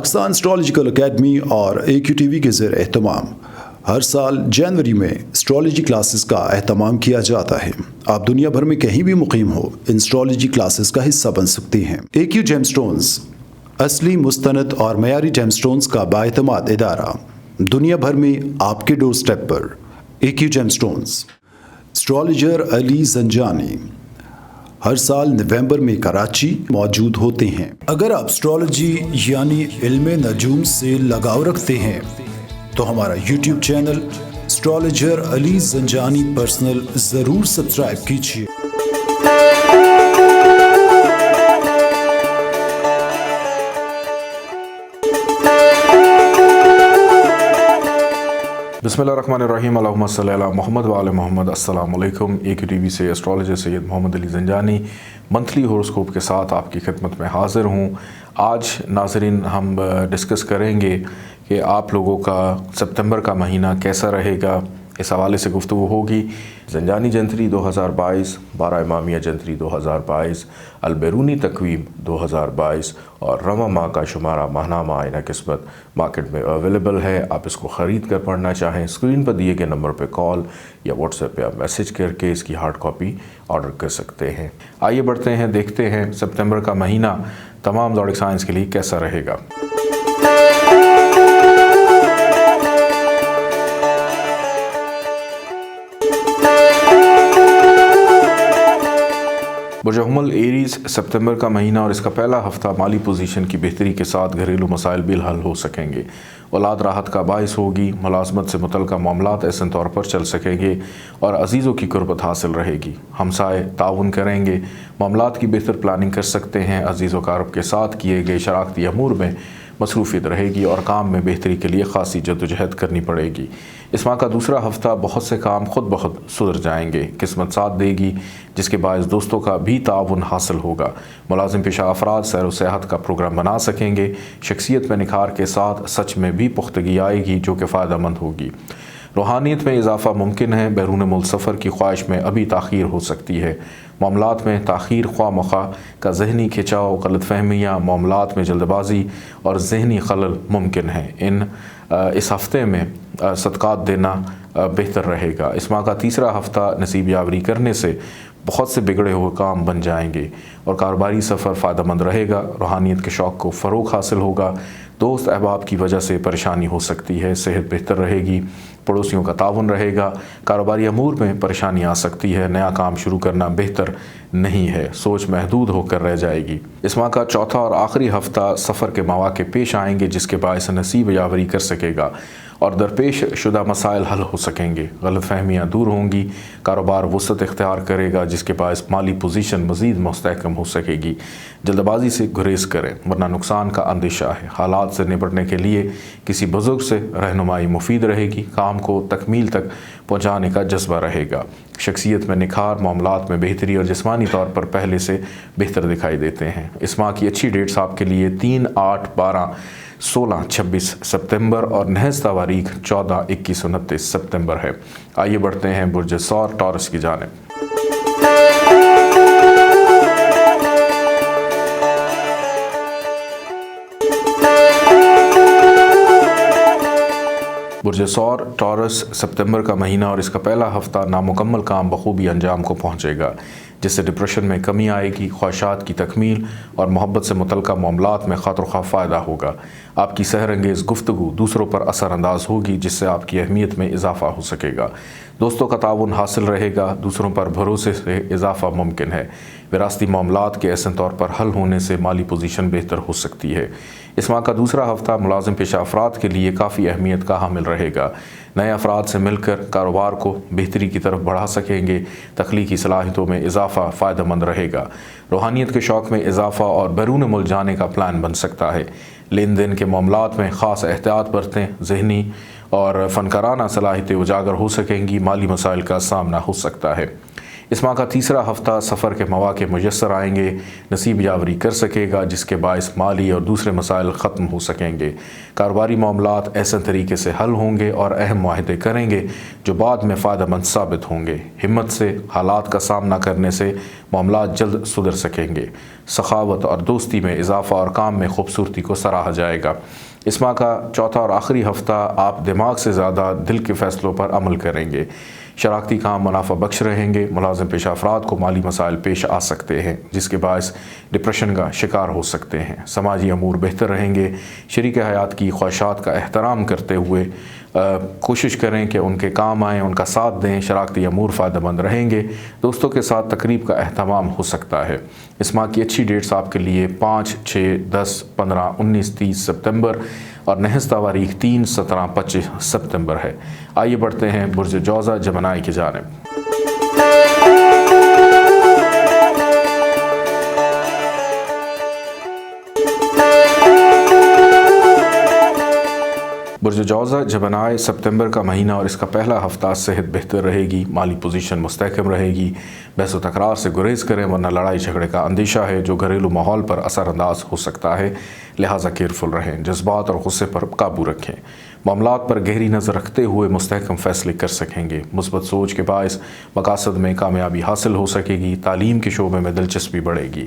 Pakistan astrological academy اور AQTV کے زیر اہتمام ہر سال جنوری میں اسٹرالوجی کلاسز کا اہتمام کیا جاتا ہے۔ آپ دنیا بھر میں کہیں بھی مقیم ہو ان اسٹرالوجی کلاسز کا حصہ بن سکتے ہیں۔ AQ جیم سٹونز اصلی مستند اور معیاری جیم سٹونز کا بااعتماد ادارہ، دنیا بھر میں آپ کے ڈور سٹیپ پر۔ AQ gem stones. اسٹرالوجر علی زنجانی ہر سال نومبر میں کراچی موجود ہوتے ہیں۔ اگر آپ اسٹرالوجی یعنی علم نجوم سے لگاؤ رکھتے ہیں تو ہمارا YouTube چینل اسٹرالوجر علی زنجانی پرسنل ضرور سبسکرائب کیجیے۔ بسم اللہ الرحمن الرحیم، اللہم صلی علی محمد وعلی محمد۔ السلام علیکم۔ AQTV سے اسٹرالوجر سید محمد علی زنجانی منتھلی ہورoscope کے ساتھ آپ کی خدمت میں حاضر ہوں۔ آج ناظرین ہم ڈسکس کریں گے کہ آپ لوگوں کا ستمبر کا مہینہ کیسا رہے گا، اس حوالے سے گفتگو ہوگی۔ زنجانی جنتری 2022، 12 امامیہ جنتری 2022، البیرونی تقویم 2022 اور رواں ماہ کا شمارہ ماہنامہ آئینہ قسمت مارکیٹ میں اویلیبل ہے۔ آپ اس کو خرید کر پڑھنا چاہیں اسکرین پر دیے گئے نمبر پہ کال یا واٹس ایپ پہ آپ میسج کر کے اس کی ہارڈ کاپی آرڈر کر سکتے ہیں۔ آئیے بڑھتے ہیں، دیکھتے ہیں ستمبر کا مہینہ تمام زوڈک سائنس کے لیے کیسا رہے گا۔ برج حمل ایریز، ستمبر کا مہینہ اور اس کا پہلا ہفتہ مالی پوزیشن کی بہتری کے ساتھ گھریلو مسائل بھی حل ہو سکیں گے۔ اولاد راحت کا باعث ہوگی، ملازمت سے متعلقہ معاملات احسن طور پر چل سکیں گے اور عزیزوں کی قربت حاصل رہے گی۔ ہمسائے تعاون کریں گے، معاملات کی بہتر پلاننگ کر سکتے ہیں۔ عزیز و اقارب کے ساتھ کیے گئے شراکتی امور میں مصروفیت رہے گی اور کام میں بہتری کے لیے خاصی جدوجہد کرنی پڑے گی۔ اس ماہ کا دوسرا ہفتہ بہت سے کام خود بخود سدھر جائیں گے، قسمت ساتھ دے گی جس کے باعث دوستوں کا بھی تعاون حاصل ہوگا۔ ملازم پیشہ افراد سیر و سیاحت کا پروگرام بنا سکیں گے۔ شخصیت میں نکھار کے ساتھ سچ میں بھی پختگی آئے گی جو کہ فائدہ مند ہوگی۔ روحانیت میں اضافہ ممکن ہے، بیرون ملک سفر کی خواہش میں ابھی تاخیر ہو سکتی ہے۔ معاملات میں تاخیر، خواہ مخواہ کا ذہنی کھچاؤ، غلط فہمیاں، معاملات میں جلد بازی اور ذہنی خلل ممکن ہے۔ اس ہفتے میں صدقات دینا بہتر رہے گا۔ اس ماہ کا تیسرا ہفتہ نصیب یاوری کرنے سے بہت سے بگڑے ہوئے کام بن جائیں گے اور کاروباری سفر فائدہ مند رہے گا۔ روحانیت کے شوق کو فروغ حاصل ہوگا۔ دوست احباب کی وجہ سے پریشانی ہو سکتی ہے، صحت بہتر رہے گی۔ پڑوسیوں کا تعاون رہے گا۔ کاروباری امور میں پریشانی آ سکتی ہے، نیا کام شروع کرنا بہتر نہیں ہے، سوچ محدود ہو کر رہ جائے گی۔ اس ماہ کا چوتھا اور آخری ہفتہ سفر کے مواقع پیش آئیں گے جس کے باعث نصیب یاوری کر سکے گا اور درپیش شدہ مسائل حل ہو سکیں گے۔ غلط فہمیاں دور ہوں گی۔ کاروبار وسعت اختیار کرے گا جس کے باعث مالی پوزیشن مزید مستحکم ہو سکے گی۔ جلد بازی سے گریز کریں ورنہ نقصان کا اندیشہ ہے۔ حالات سے نپٹنے کے لیے کسی بزرگ سے رہنمائی مفید رہے گی۔ کام کو تکمیل تک پہنچانے کا جذبہ رہے گا۔ شخصیت میں نکھار، معاملات میں بہتری اور جسمانی طور پر پہلے سے بہتر دکھائی دیتے ہیں۔ اس ماہ کی اچھی ڈیٹس آپ کے لیے 3، 8، 12، 16، 26 ستمبر اور نحس تواریخ 14، 21، 29 ستمبر ہے۔ آئیے بڑھتے ہیں برج ثور ٹورس کی جانب۔ برج ثور ٹورس، ستمبر کا مہینہ اور اس کا پہلا ہفتہ نامکمل کام بخوبی انجام کو پہنچے گا جس سے ڈپریشن میں کمی آئے گی۔ خواہشات کی تکمیل اور محبت سے متعلقہ معاملات میں خاطر خواہ فائدہ ہوگا۔ آپ کی سحر انگیز گفتگو دوسروں پر اثر انداز ہوگی جس سے آپ کی اہمیت میں اضافہ ہو سکے گا۔ دوستوں کا تعاون حاصل رہے گا۔ دوسروں پر بھروسے سے اضافہ ممکن ہے۔ وراثتی معاملات کے احسن طور پر حل ہونے سے مالی پوزیشن بہتر ہو سکتی ہے۔ اس ماہ کا دوسرا ہفتہ ملازم پیشہ افراد کے لیے کافی اہمیت کا حامل رہے گا۔ نئے افراد سے مل کر کاروبار کو بہتری کی طرف بڑھا سکیں گے۔ تخلیقی صلاحیتوں میں اضافہ فائدہ مند رہے گا۔ روحانیت کے شوق میں اضافہ اور بیرون ملک جانے کا پلان بن سکتا ہے۔ لین دین کے معاملات میں خاص احتیاط برتیں۔ ذہنی اور فنکارانہ صلاحیتیں اجاگر ہو سکیں گی۔ مالی مسائل کا سامنا ہو سکتا ہے۔ اس ماہ کا تیسرا ہفتہ سفر کے مواقع میسر آئیں گے، نصیب یاوری کر سکے گا جس کے باعث مالی اور دوسرے مسائل ختم ہو سکیں گے۔ کاروباری معاملات ایسے طریقے سے حل ہوں گے اور اہم معاہدے کریں گے جو بعد میں فائدہ مند ثابت ہوں گے۔ ہمت سے حالات کا سامنا کرنے سے معاملات جلد سدھر سکیں گے۔ سخاوت اور دوستی میں اضافہ اور کام میں خوبصورتی کو سراہا جائے گا۔ اس ماہ کا چوتھا اور آخری ہفتہ آپ دماغ سے زیادہ دل کے فیصلوں پر عمل کریں گے۔ شراکتی کام منافع بخش رہیں گے۔ ملازم پیشہ افراد کو مالی مسائل پیش آ سکتے ہیں جس کے باعث ڈپریشن کا شکار ہو سکتے ہیں۔ سماجی امور بہتر رہیں گے۔ شریک حیات کی خواہشات کا احترام کرتے ہوئے کوشش کریں کہ ان کے کام آئیں، ان کا ساتھ دیں۔ شراکتی امور فائدہ مند رہیں گے۔ دوستوں کے ساتھ تقریب کا اہتمام ہو سکتا ہے۔ اس ماہ کی اچھی ڈیٹس آپ کے لیے 5، 6، 10، 15، 19، 30 سپتمبر اور نحس تواریخ 3، 17، 25 سپتمبر ہے۔ آئیے بڑھتے ہیں برج جوزہ جمنائی کی جانب۔ برج جوزہ جمنائی سپتمبر کا مہینہ اور اس کا پہلا ہفتہ صحت بہتر رہے گی، مالی پوزیشن مستحکم رہے گی۔ بحث و تکرار سے گریز کریں ورنہ لڑائی جھگڑے کا اندیشہ ہے جو گھریلو ماحول پر اثر انداز ہو سکتا ہے، لہٰذا کیئرفل رہیں۔ جذبات اور غصے پر قابو رکھیں۔ معاملات پر گہری نظر رکھتے ہوئے مستحکم فیصلے کر سکیں گے۔ مثبت سوچ کے باعث مقاصد میں کامیابی حاصل ہو سکے گی۔ تعلیم کے شعبے میں دلچسپی بڑھے گی۔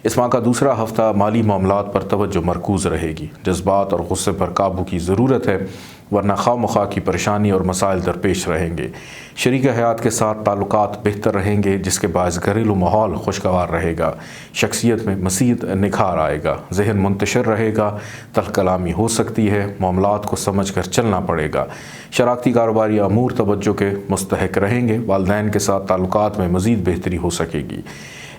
اس ماہ کا دوسرا ہفتہ مالی معاملات پر توجہ مرکوز رہے گی۔ جذبات اور غصے پر قابو کی ضرورت ہے ورنہ خواہ مخواہ کی پریشانی اور مسائل درپیش رہیں گے۔ شریک حیات کے ساتھ تعلقات بہتر رہیں گے جس کے باعث گھریلو ماحول خوشگوار رہے گا۔ شخصیت میں مزید نکھار آئے گا۔ ذہن منتشر رہے گا۔ تلخ کلامی ہو سکتی ہے۔ معاملات کو سمجھ کر چلنا پڑے گا۔ شراکتی کاروباری امور توجہ کے مستحق رہیں گے۔ والدین کے ساتھ تعلقات میں مزید بہتری ہو سکے گی۔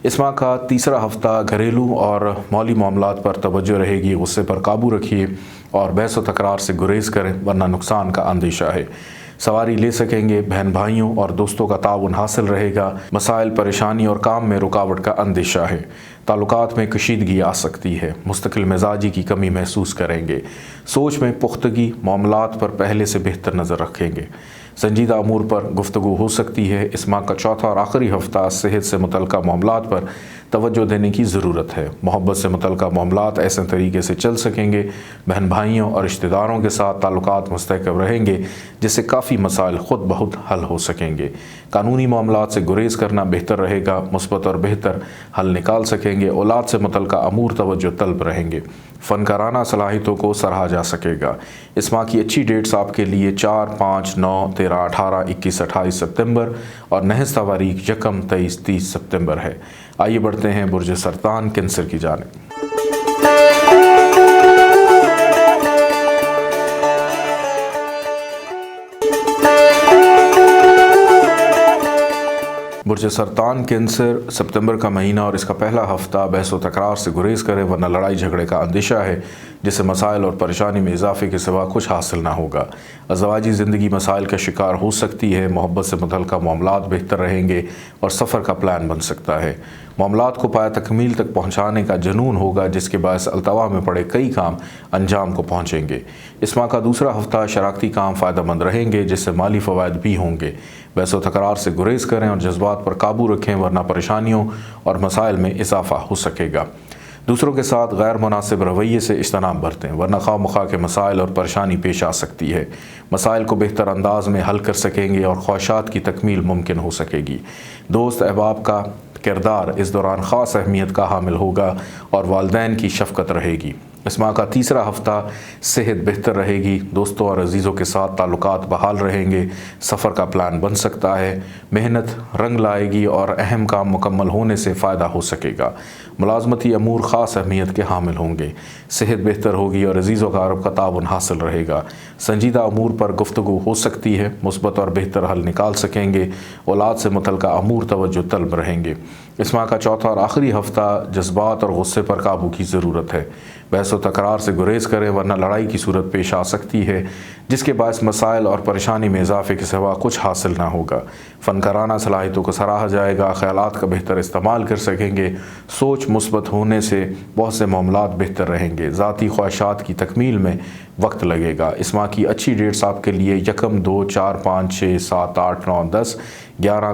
اس ماہ کا تیسرا ہفتہ گھریلو اور مالی معاملات پر توجہ رہے گی۔ غصے پر قابو رکھیے اور بحث و تکرار سے گریز کریں ورنہ نقصان کا اندیشہ ہے۔ سواری لے سکیں گے۔ بہن بھائیوں اور دوستوں کا تعاون حاصل رہے گا۔ مسائل، پریشانی اور کام میں رکاوٹ کا اندیشہ ہے۔ تعلقات میں کشیدگی آ سکتی ہے۔ مستقل مزاجی کی کمی محسوس کریں گے۔ سوچ میں پختگی، معاملات پر پہلے سے بہتر نظر رکھیں گے۔ سنجیدہ امور پر گفتگو ہو سکتی ہے۔ اس ماہ کا چوتھا اور آخری ہفتہ صحت سے متعلقہ معاملات پر توجہ دینے کی ضرورت ہے۔ محبت سے متعلقہ معاملات ایسے طریقے سے چل سکیں گے۔ بہن بھائیوں اور رشتہ داروں کے ساتھ تعلقات مستحکم رہیں گے جس سے کافی مسائل خود بخود حل ہو سکیں گے۔ قانونی معاملات سے گریز کرنا بہتر رہے گا۔ مثبت اور بہتر حل نکال سکیں گے۔ اولاد سے متعلقہ امور توجہ طلب رہیں گے۔ فنکارانہ صلاحیتوں کو سراہا جا سکے گا۔ اس ماہ کی اچھی ڈیٹس آپ کے لیے 4، 5، 9، 13، 18، 21، 28 سپتمبر اور نحس تواریخ 1، 23، 30 سپتمبر ہے۔ آئیے بڑھتے ہیں برج سرطان کینسر کی جانب۔ برج سرطان کینسر سپتمبر کا مہینہ اور اس کا پہلا ہفتہ بحث و تکرار سے گریز کرے ورنہ لڑائی جھگڑے کا اندیشہ ہے جس سے مسائل اور پریشانی میں اضافے کے سوا کچھ حاصل نہ ہوگا۔ ازدواجی زندگی مسائل کا شکار ہو سکتی ہے۔ محبت سے متعلقہ معاملات بہتر رہیں گے اور سفر کا پلان بن سکتا ہے۔ معاملات کو پایہ تکمیل تک پہنچانے کا جنون ہوگا جس کے باعث التوا میں پڑے کئی کام انجام کو پہنچیں گے۔ اس ماہ کا دوسرا ہفتہ شراکتی کام فائدہ مند رہیں گے جس سے مالی فوائد بھی ہوں گے۔ بحث و تکرار سے گریز کریں اور جذبات پر قابو رکھیں ورنہ پریشانیوں اور مسائل میں اضافہ ہو سکے گا۔ دوسروں کے ساتھ غیر مناسب رویے سے اجتناب برتیں ورنہ خواہ مخواہ کے مسائل اور پریشانی پیش آ سکتی ہے۔ مسائل کو بہتر انداز میں حل کر سکیں گے اور خواہشات کی تکمیل ممکن ہو سکے گی۔ دوست احباب کا کردار اس دوران خاص اہمیت کا حامل ہوگا اور والدین کی شفقت رہے گی۔ اس ماہ کا تیسرا ہفتہ صحت بہتر رہے گی۔ دوستوں اور عزیزوں کے ساتھ تعلقات بحال رہیں گے۔ سفر کا پلان بن سکتا ہے۔ محنت رنگ لائے گی اور اہم کام مکمل ہونے سے فائدہ ہو سکے گا۔ ملازمتی امور خاص اہمیت کے حامل ہوں گے۔ صحت بہتر ہوگی اور عزیز و اقارب کا تعاون حاصل رہے گا۔ سنجیدہ امور پر گفتگو ہو سکتی ہے۔ مثبت اور بہتر حل نکال سکیں گے۔ اولاد سے متعلقہ امور توجہ طلب رہیں گے۔ اس ماہ کا چوتھا اور آخری ہفتہ جذبات اور غصے پر قابو کی ضرورت ہے۔ بحث و تکرار سے گریز کریں ورنہ لڑائی کی صورت پیش آ سکتی ہے جس کے باعث مسائل اور پریشانی میں اضافے کے سوا کچھ حاصل نہ ہوگا۔ فنکارانہ صلاحیتوں کو سراہا جائے گا۔ خیالات کا بہتر استعمال کر سکیں گے۔ سوچ مثبت ہونے سے بہت سے معاملات بہتر رہیں گے۔ ذاتی خواہشات کی تکمیل میں وقت لگے گا۔ اس ماہ کی اچھی ڈیٹس آپ کے لیے 1، 2، 4، 5، 6، 7، 8، 9، 10، 11,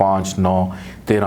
5, 9, 13,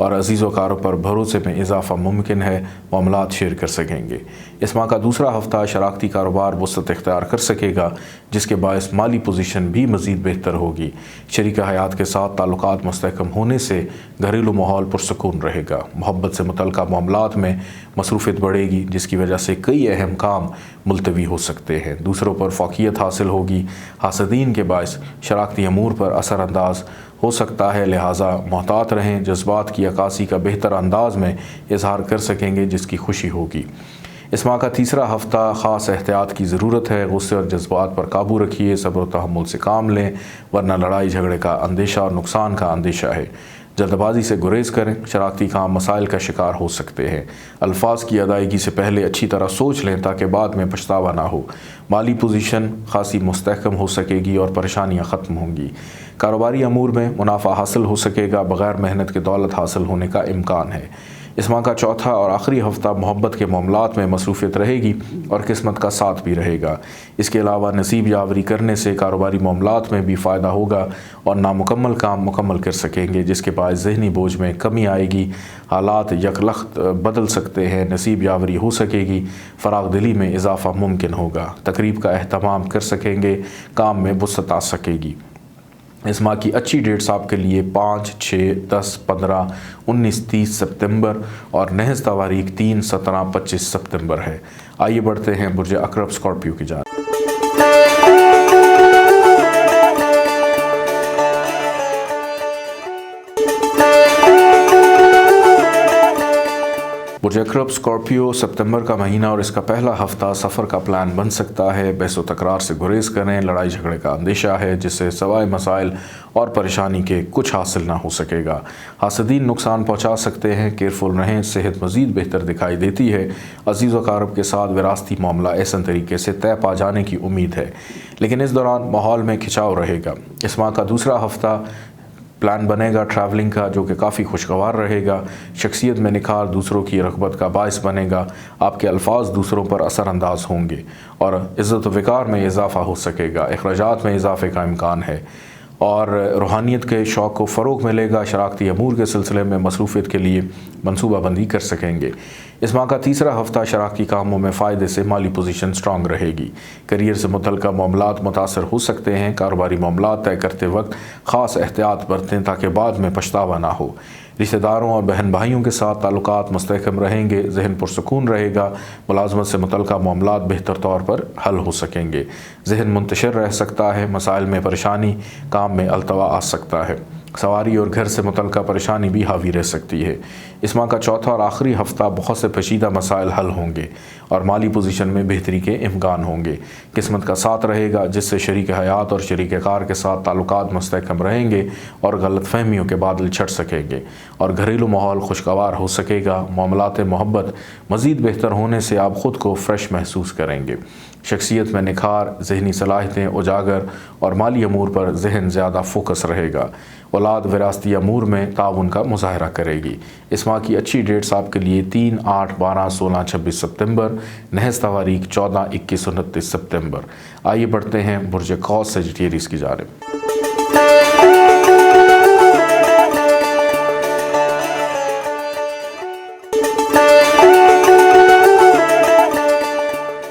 اور عزیز و کاروں پر بھروسے میں اضافہ ممکن ہے، معاملات شیئر کر سکیں گے۔ اس ماہ کا دوسرا ہفتہ شراکتی کاروبار وسعت اختیار کر سکے گا، جس کے باعث مالی پوزیشن بھی مزید بہتر ہوگی۔ شریک حیات کے ساتھ تعلقات مستحکم ہونے سے گھریلو ماحول پرسکون رہے گا۔ محبت سے متعلقہ معاملات میں مصروفیت بڑھے گی، جس کی وجہ سے کئی اہم کام ملتوی ہو سکتے ہیں۔ دوسروں پر فوقیت حاصل ہوگی۔ حاسدین کے باعث شراکتی امور پر اثر انداز ہو سکتا ہے، لہٰذا محتاط رہیں۔ جذبات کی عکاسی کا بہتر انداز میں اظہار کر سکیں گے، جس کی خوشی ہوگی۔ اس ماہ کا تیسرا ہفتہ خاص احتیاط کی ضرورت ہے۔ غصے اور جذبات پر قابو رکھیے، صبر و تحمل سے کام لیں، ورنہ لڑائی جھگڑے کا اندیشہ اور نقصان کا اندیشہ ہے۔ جلد بازی سے گریز کریں، شراکتی کام مسائل کا شکار ہو سکتے ہیں۔ الفاظ کی ادائیگی سے پہلے اچھی طرح سوچ لیں تاکہ بعد میں پچھتاوا نہ ہو۔ مالی پوزیشن خاصی مستحکم ہو سکے گی اور پریشانیاں ختم ہوں گی۔ کاروباری امور میں منافع حاصل ہو سکے گا، بغیر محنت کے دولت حاصل ہونے کا امکان ہے۔ اس ماہ کا چوتھا اور آخری ہفتہ محبت کے معاملات میں مصروفیت رہے گی اور قسمت کا ساتھ بھی رہے گا۔ اس کے علاوہ نصیب یاوری کرنے سے کاروباری معاملات میں بھی فائدہ ہوگا اور نامکمل کام مکمل کر سکیں گے، جس کے باعث ذہنی بوجھ میں کمی آئے گی۔ حالات یکلخت بدل سکتے ہیں، نصیب یاوری ہو سکے گی، فراغ دلی میں اضافہ ممکن ہوگا، تقریب کا اہتمام کر سکیں گے، کام میں وسعت آ سکے گی۔ اس ماہ کی اچھی ڈیٹس آپ کے لیے 5، 6، 10، 15، 19، 30 ستمبر اور نحس تواریخ 3، 17، 25 ستمبر ہے۔ آئیے بڑھتے ہیں برج عقرب اسکارپیو کی جانب۔ برج عقرب اسکارپیو، ستمبر کا مہینہ اور اس کا پہلا ہفتہ سفر کا پلان بن سکتا ہے۔ بحث و تکرار سے گریز کریں، لڑائی جھگڑے کا اندیشہ ہے جس سے سوائے مسائل اور پریشانی کے کچھ حاصل نہ ہو سکے گا۔ حاسدین نقصان پہنچا سکتے ہیں، کیئرفل رہیں، صحت مزید بہتر دکھائی دیتی ہے۔ عزیز و اقارب کے ساتھ وراثتی معاملہ احسن طریقے سے طے پا جانے کی امید ہے، لیکن اس دوران ماحول میں کھنچاؤ رہے گا۔ اس ماہ کا دوسرا ہفتہ پلان بنے گا ٹریولنگ کا، جو کہ کافی خوشگوار رہے گا۔ شخصیت میں نکھار دوسروں کی رغبت کا باعث بنے گا۔ آپ کے الفاظ دوسروں پر اثر انداز ہوں گے اور عزت و وقار میں اضافہ ہو سکے گا۔ اخراجات میں اضافے کا امکان ہے اور روحانیت کے شوق کو فروغ ملے گا۔ شراکتی امور کے سلسلے میں مصروفیت کے لیے منصوبہ بندی کر سکیں گے۔ اس ماہ کا تیسرا ہفتہ شراکتی کاموں میں فائدے سے مالی پوزیشن سٹرانگ رہے گی۔ کیریئر سے متعلقہ معاملات متاثر ہو سکتے ہیں۔ کاروباری معاملات طے کرتے وقت خاص احتیاط برتیں تاکہ بعد میں پچھتاوا نہ ہو۔ رشتہ داروں اور بہن بھائیوں کے ساتھ تعلقات مستحکم رہیں گے، ذہن پرسکون رہے گا۔ ملازمت سے متعلقہ معاملات بہتر طور پر حل ہو سکیں گے۔ ذہن منتشر رہ سکتا ہے، مسائل میں پریشانی، کام میں التوا آ سکتا ہے۔ سواری اور گھر سے متعلقہ پریشانی بھی حاوی رہ سکتی ہے۔ اس ماہ کا چوتھا اور آخری ہفتہ بہت سے پیچیدہ مسائل حل ہوں گے اور مالی پوزیشن میں بہتری کے امکان ہوں گے۔ قسمت کا ساتھ رہے گا، جس سے شریک حیات اور شریک کار کے ساتھ تعلقات مستحکم رہیں گے اور غلط فہمیوں کے بادل چھٹ سکیں گے اور گھریلو ماحول خوشگوار ہو سکے گا۔ معاملات محبت مزید بہتر ہونے سے آپ خود کو فریش محسوس کریں گے۔ شخصیت میں نکھار، ذہنی صلاحیتیں اجاگر اور مالی امور پر ذہن زیادہ فوکس رہے گا۔ اولاد وراثتی امور میں تعاون کا مظاہرہ کرے گی۔ اس ماہ کی اچھی ڈیٹس آپ کے لیے 3، 8، 12، 16، 26 ستمبر، نحس تواریخ 14، 21، 29 ستمبر۔ آئیے بڑھتے ہیں برج قوس سیجیٹیریس کی جانب۔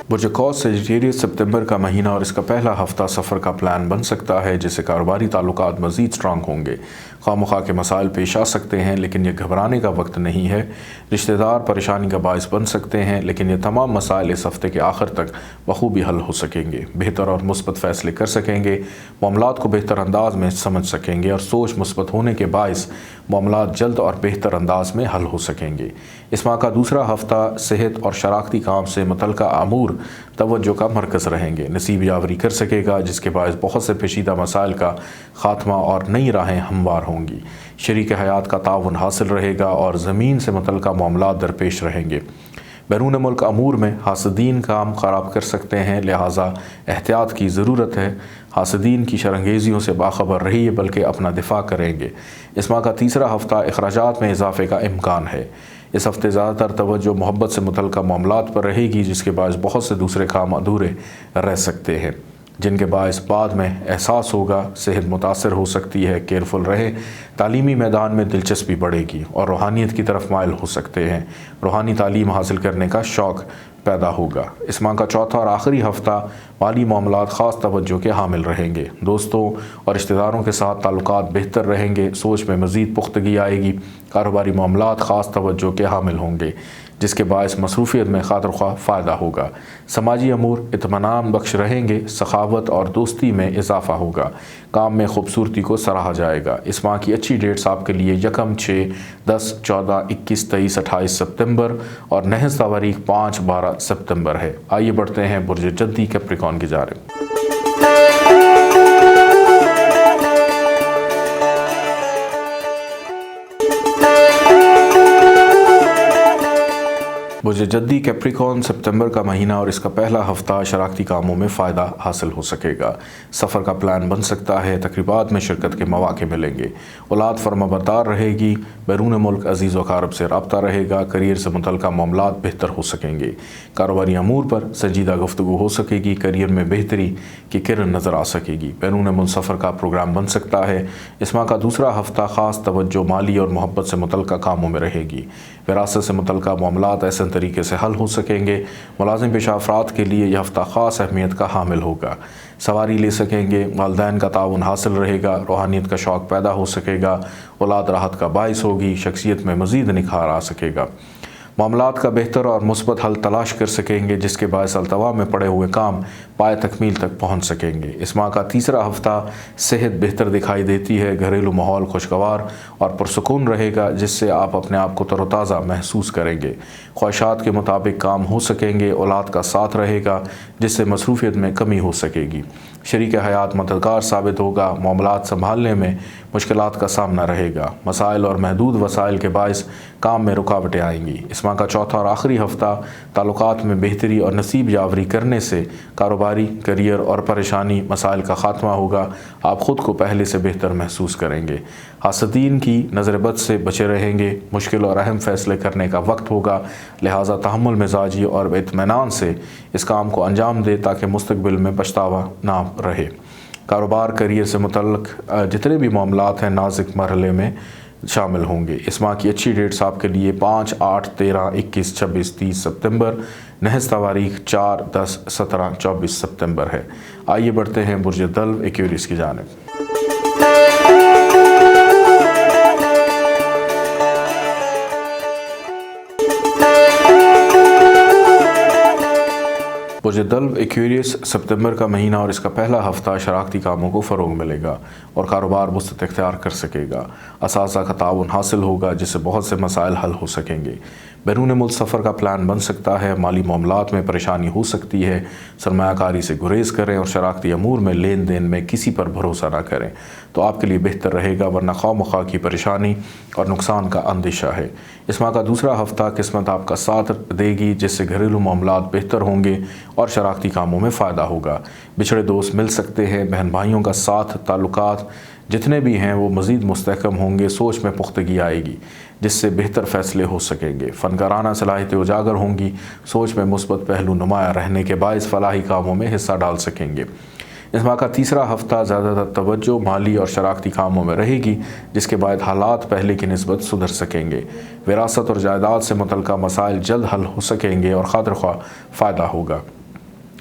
برج قوس سیجیٹیریس، ستمبر کا مہینہ اور اس کا پہلا ہفتہ سفر کا پلان بن سکتا ہے، جس سے کاروباری تعلقات مزید سٹرانگ ہوں گے۔ خواہ مخواہ کے مسائل پیش آ سکتے ہیں، لیکن یہ گھبرانے کا وقت نہیں ہے۔ رشتہ دار پریشانی کا باعث بن سکتے ہیں، لیکن یہ تمام مسائل اس ہفتے کے آخر تک بخوبی حل ہو سکیں گے۔ بہتر اور مثبت فیصلے کر سکیں گے، معاملات کو بہتر انداز میں سمجھ سکیں گے اور سوچ مثبت ہونے کے باعث معاملات جلد اور بہتر انداز میں حل ہو سکیں گے۔ اس ماہ کا دوسرا ہفتہ صحت اور شراکتی کام سے متعلقہ امور توجہ کا مرکز رہیں گے۔ نصیب یاوری کر سکے گا، جس کے باعث بہت سے پیچیدہ مسائل کا خاتمہ اور نئی راہیں ہموار ہوں گی۔ شریک حیات کا تعاون حاصل رہے گا اور زمین سے متعلقہ معاملات درپیش رہیں گے۔ بیرون ملک امور میں حاسدین کام خراب کر سکتے ہیں، لہٰذا احتیاط کی ضرورت ہے۔ حاسدین کی شرانگیزیوں سے باخبر رہیے، بلکہ اپنا دفاع کریں گے۔ اس ماہ کا تیسرا ہفتہ اخراجات میں اضافے کا امکان ہے۔ اس ہفتے زیادہ تر توجہ محبت سے متعلقہ معاملات پر رہے گی، جس کے باعث بہت سے دوسرے کام ادھورے رہ سکتے ہیں۔ جن کے باعث بعد میں احساس ہوگا صحت متاثر ہو سکتی ہے۔ کیئرفل رہیں، تعلیمی میدان میں دلچسپی بڑھے گی اور روحانیت کی طرف مائل ہو سکتے ہیں۔ روحانی تعلیم حاصل کرنے کا شوق پیدا ہوگا۔ اس ماہ کا چوتھا اور آخری ہفتہ مالی معاملات خاص توجہ کے حامل رہیں گے۔ دوستوں اور رشتہ داروں کے ساتھ تعلقات بہتر رہیں گے، سوچ میں مزید پختگی آئے گی، کاروباری معاملات خاص توجہ کے حامل ہوں گے، جس کے باعث مصروفیت میں خاطر خواہ فائدہ ہوگا۔ سماجی امور اطمینان بخش رہیں گے، سخاوت اور دوستی میں اضافہ ہوگا، کام میں خوبصورتی کو سراہا جائے گا۔ اس ماہ کی اچھی ڈیٹس آپ کے لیے 1، 6، 10، 14، 21، 23، 28 ستمبر اور نحس تاریخ 5، 12 ستمبر ہے۔ آئیے بڑھتے ہیں برج جدی کیپریکون کی جانب۔ برج جدی کیپریکون ستمبر کا مہینہ اور اس کا پہلا ہفتہ شراکتی کاموں میں فائدہ حاصل ہو سکے گا۔ سفر کا پلان بن سکتا ہے، تقریبات میں شرکت کے مواقع ملیں گے، اولاد فرما بردار رہے گی، بیرون ملک عزیز و اقارب سے رابطہ رہے گا، کیریئر سے متعلقہ معاملات بہتر ہو سکیں گے، کاروباری امور پر سنجیدہ گفتگو ہو سکے گی، کیریئر میں بہتری کی کرن نظر آ سکے گی، بیرون ملک سفر کا پروگرام بن سکتا ہے۔ اس ماہ کا دوسرا ہفتہ خاص توجہ مالی اور محبت سے متعلقہ کاموں میں رہے گی، وراثت سے متعلقہ معاملات ایسے طریقے سے حل ہو سکیں گے۔ ملازم پیشہ افراد کے لیے یہ ہفتہ خاص اہمیت کا حامل ہوگا، سواری لے سکیں گے، والدین کا تعاون حاصل رہے گا، روحانیت کا شوق پیدا ہو سکے گا، اولاد راحت کا باعث ہوگی، شخصیت میں مزید نکھار آ سکے گا، معاملات کا بہتر اور مثبت حل تلاش کر سکیں گے، جس کے باعث التوا میں پڑے ہوئے کام پائے تکمیل تک پہنچ سکیں گے۔ اس ماہ کا تیسرا ہفتہ صحت بہتر دکھائی دیتی ہے، گھریلو ماحول خوشگوار اور پرسکون رہے گا، جس سے آپ اپنے آپ کو تر و تازہ محسوس کریں گے، خواہشات کے مطابق کام ہو سکیں گے، اولاد کا ساتھ رہے گا، جس سے مصروفیت میں کمی ہو سکے گی، شریک حیات مددگار ثابت ہوگا، معاملات سنبھالنے میں مشکلات کا سامنا رہے گا، مسائل اور محدود وسائل کے باعث کام میں رکاوٹیں آئیں گی۔ اس ماہ کا چوتھا اور آخری ہفتہ تعلقات میں بہتری اور نصیب یاوری کرنے سے کاروباری، کیریئر اور پریشانی مسائل کا خاتمہ ہوگا، آپ خود کو پہلے سے بہتر محسوس کریں گے، حاسدین کی نظر بد سے بچے رہیں گے، مشکل اور اہم فیصلے کرنے کا وقت ہوگا، لہٰذا تحمل مزاجی اور اطمینان سے اس کام کو انجام دے تاکہ مستقبل میں پچھتاوا نہ رہے۔ کاروبار، کیریئر سے متعلق جتنے بھی معاملات ہیں نازک مرحلے میں شامل ہوں گے۔ اس ماہ کی اچھی ڈیٹس آپ کے لیے 5، 8، 13، 21، 26، 30 ستمبر، نحس تاریخ 4، 10، 17، 24 ستمبر ہے۔ آئیے بڑھتے ہیں برج دلو ایکویریس کی جانب۔ برج دلو ایکویریس ستمبر کا مہینہ اور اس کا پہلا ہفتہ شراکتی کاموں کو فروغ ملے گا اور کاروبار وسعت اختیار کر سکے گا، اساتذہ کا تعاون حاصل ہوگا، جس سے بہت سے مسائل حل ہو سکیں گے، بیرون ملک سفر کا پلان بن سکتا ہے، مالی معاملات میں پریشانی ہو سکتی ہے، سرمایہ کاری سے گریز کریں اور شراکتی امور میں لین دین میں کسی پر بھروسہ نہ کریں تو آپ کے لیے بہتر رہے گا، ورنہ خواہ مخواہ کی پریشانی اور نقصان کا اندیشہ ہے۔ اس ماہ کا دوسرا ہفتہ قسمت آپ کا ساتھ دے گی، جس سے گھریلو معاملات بہتر ہوں گے اور شراکتی کاموں میں فائدہ ہوگا، بچھڑے دوست مل سکتے ہیں، بہن بھائیوں کا ساتھ، تعلقات جتنے بھی ہیں وہ مزید مستحکم ہوں گے، سوچ میں پختگی آئے گی، جس سے بہتر فیصلے ہو سکیں گے، فنکارانہ صلاحیتیں اجاگر ہوں گی، سوچ میں مثبت پہلو نمایاں رہنے کے باعث فلاحی کاموں میں حصہ ڈال سکیں گے۔ اس ماہ کا تیسرا ہفتہ زیادہ تر توجہ مالی اور شراکتی کاموں میں رہے گی، جس کے بعد حالات پہلے کی نسبت سدھر سکیں گے، وراثت اور جائیداد سے متعلقہ مسائل جلد حل ہو سکیں گے اور خاطر خواہ فائدہ ہوگا،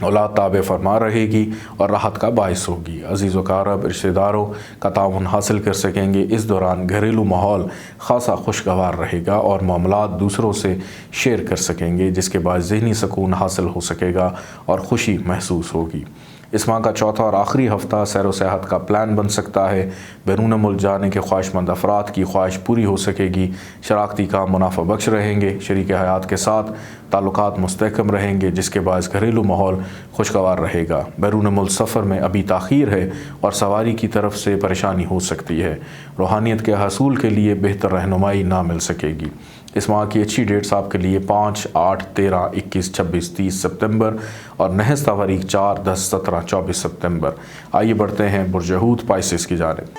اولاد تابع فرما رہے گی اور راحت کا باعث ہوگی، عزیز و اقارب رشتہ داروں کا تعاون حاصل کر سکیں گے۔ اس دوران گھریلو ماحول خاصا خوشگوار رہے گا اور معاملات دوسروں سے شیئر کر سکیں گے، جس کے بعد ذہنی سکون حاصل ہو سکے گا اور خوشی محسوس ہوگی۔ اس ماہ کا چوتھا اور آخری ہفتہ سیر و سیاحت کا پلان بن سکتا ہے، بیرون ملک جانے کے خواہش مند افراد کی خواہش پوری ہو سکے گی، شراکتی کام منافع بخش رہیں گے، شریک حیات کے ساتھ تعلقات مستحکم رہیں گے، جس کے باعث گھریلو ماحول خوشگوار رہے گا، بیرون ملک سفر میں ابھی تاخیر ہے اور سواری کی طرف سے پریشانی ہو سکتی ہے، روحانیت کے حصول کے لیے بہتر رہنمائی نہ مل سکے گی۔ اس ماہ کی اچھی ڈیٹس آپ کے لیے 5، 8، 13، 21، 26، 30 ستمبر اور نحس تاریخ 4، 10، 17، 24 ستمبر۔ آئیے بڑھتے ہیں برج حوت پائسس کی جانب۔